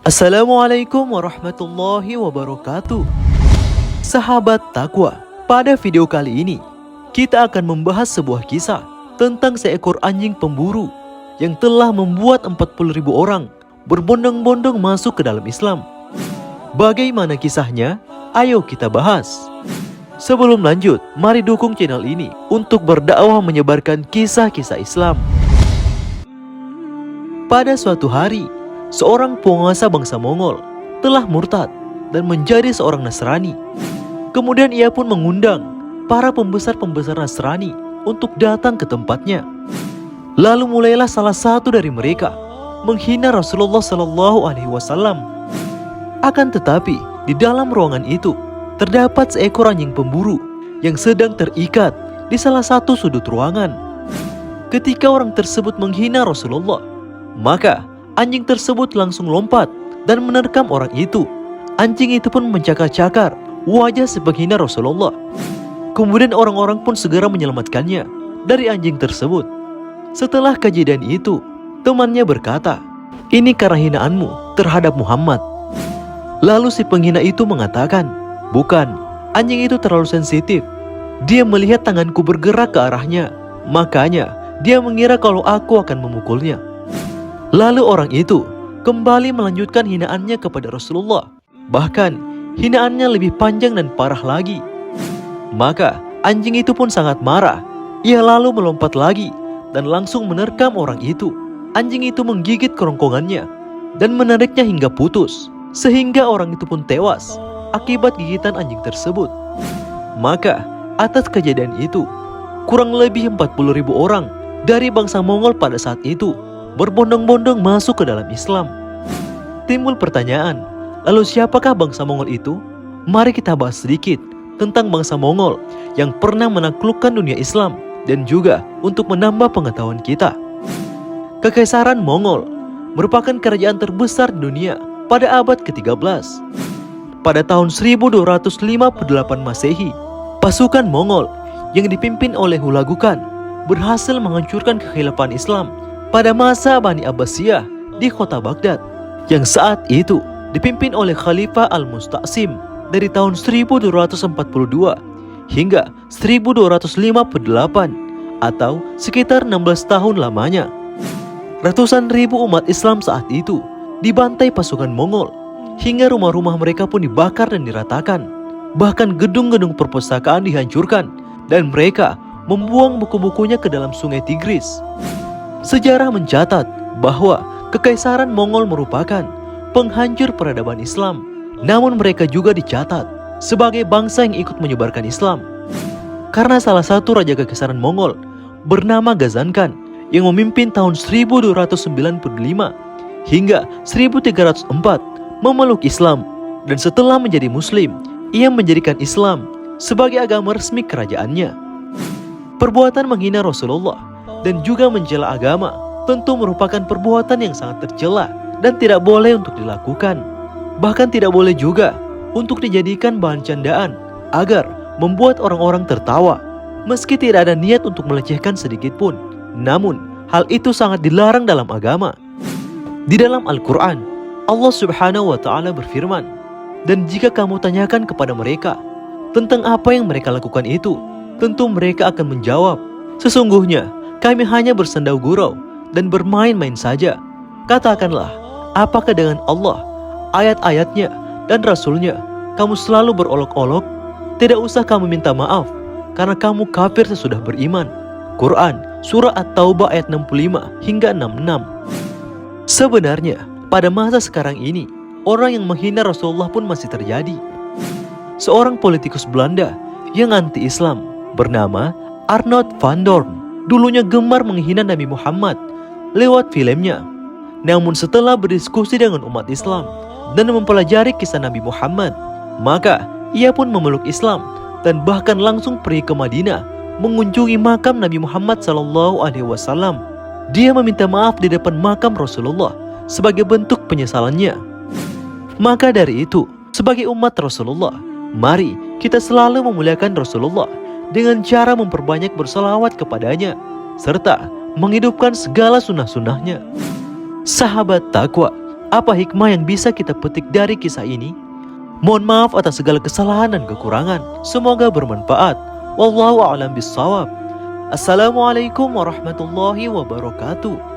Assalamualaikum warahmatullahi wabarakatuh. Sahabat takwa, pada video kali ini kita akan membahas sebuah kisah tentang seekor anjing pemburu yang telah membuat 40.000 orang berbondong-bondong masuk ke dalam Islam. Bagaimana kisahnya? Ayo kita bahas. Sebelum lanjut, mari dukung channel ini untuk berdakwah menyebarkan kisah-kisah Islam. Pada suatu hari, seorang penguasa bangsa Mongol telah murtad dan menjadi seorang Nasrani. Kemudian ia pun mengundang para pembesar-pembesar Nasrani untuk datang ke tempatnya. Lalu mulailah salah satu dari mereka menghina Rasulullah SAW. Akan tetapi di dalam ruangan itu terdapat seekor anjing pemburu yang sedang terikat di salah satu sudut ruangan. Ketika orang tersebut menghina Rasulullah, maka anjing tersebut langsung lompat dan menerkam orang itu. Anjing itu pun mencakar-cakar wajah si penghina Rasulullah. Kemudian orang-orang pun segera menyelamatkannya dari anjing tersebut. Setelah kejadian itu, temannya berkata, "Ini karena hinaanmu terhadap Muhammad." Lalu si penghina itu mengatakan, "Bukan, anjing itu terlalu sensitif. Dia melihat tanganku bergerak ke arahnya, makanya dia mengira kalau aku akan memukulnya." Lalu orang itu kembali melanjutkan hinaannya kepada Rasulullah. Bahkan hinaannya lebih panjang dan parah lagi. Maka anjing itu pun sangat marah. Ia lalu melompat lagi dan langsung menerkam orang itu. Anjing itu menggigit kerongkongannya dan menariknya hingga putus, sehingga orang itu pun tewas akibat gigitan anjing tersebut. Maka atas kejadian itu, kurang lebih 40.000 orang dari bangsa Mongol pada saat itu berbondong-bondong masuk ke dalam Islam. Timbul pertanyaan, lalu siapakah bangsa Mongol itu? Mari kita bahas sedikit tentang bangsa Mongol yang pernah menaklukkan dunia Islam dan juga untuk menambah pengetahuan kita. Kekaisaran Mongol merupakan kerajaan terbesar di dunia pada abad ke-13. Pada tahun 1258 Masehi, pasukan Mongol yang dipimpin oleh Hulagu Khan berhasil menghancurkan kekhilafan Islam pada masa Bani Abbasiyah di kota Baghdad, yang saat itu dipimpin oleh Khalifah Al-Musta'sim dari tahun 1242 hingga 1258 atau sekitar 16 tahun lamanya. Ratusan ribu umat Islam saat itu dibantai pasukan Mongol hingga rumah-rumah mereka pun dibakar dan diratakan. Bahkan gedung-gedung perpustakaan dihancurkan dan mereka membuang buku-bukunya ke dalam sungai Tigris. Sejarah mencatat bahwa Kekaisaran Mongol merupakan penghancur peradaban Islam. Namun mereka juga dicatat sebagai bangsa yang ikut menyebarkan Islam. Karena salah satu raja Kekaisaran Mongol bernama Ghazan Khan yang memimpin tahun 1295 hingga 1304 memeluk Islam. Dan setelah menjadi Muslim, ia menjadikan Islam sebagai agama resmi kerajaannya. Perbuatan menghina Rasulullah dan juga mencela agama tentu merupakan perbuatan yang sangat tercela dan tidak boleh untuk dilakukan. Bahkan tidak boleh juga untuk dijadikan bahan candaan agar membuat orang-orang tertawa. Meski tidak ada niat untuk melecehkan sedikit pun, namun hal itu sangat dilarang dalam agama. Di dalam Al-Quran, Allah Subhanahu wa Ta'ala berfirman, "Dan jika kamu tanyakan kepada mereka tentang apa yang mereka lakukan itu, tentu mereka akan menjawab, sesungguhnya kami hanya bersandau gurau dan bermain-main saja." Katakanlah, apakah dengan Allah, ayat-ayatnya dan Rasulnya kamu selalu berolok-olok? Tidak usah kamu minta maaf karena kamu kafir sesudah beriman. Quran Surah At-Taubah ayat 65 hingga 66. Sebenarnya pada masa sekarang ini, orang yang menghina Rasulullah pun masih terjadi. Seorang politikus Belanda yang anti-Islam bernama Arnold van Doorn dulunya gemar menghina Nabi Muhammad lewat filmnya. Namun setelah berdiskusi dengan umat Islam dan mempelajari kisah Nabi Muhammad, maka ia pun memeluk Islam dan bahkan langsung pergi ke Madinah mengunjungi makam Nabi Muhammad SAW. Dia meminta maaf di depan makam Rasulullah sebagai bentuk penyesalannya. Maka dari itu, sebagai umat Rasulullah, mari kita selalu memuliakan Rasulullah dengan cara memperbanyak berselawat kepadanya serta menghidupkan segala sunnah-sunnahnya. Sahabat takwa, Apa hikmah yang bisa kita petik dari kisah ini? Mohon maaf atas segala kesalahan dan kekurangan. Semoga bermanfaat. Wallahu a'lam bishawab. Assalamualaikum warahmatullahi wabarakatuh.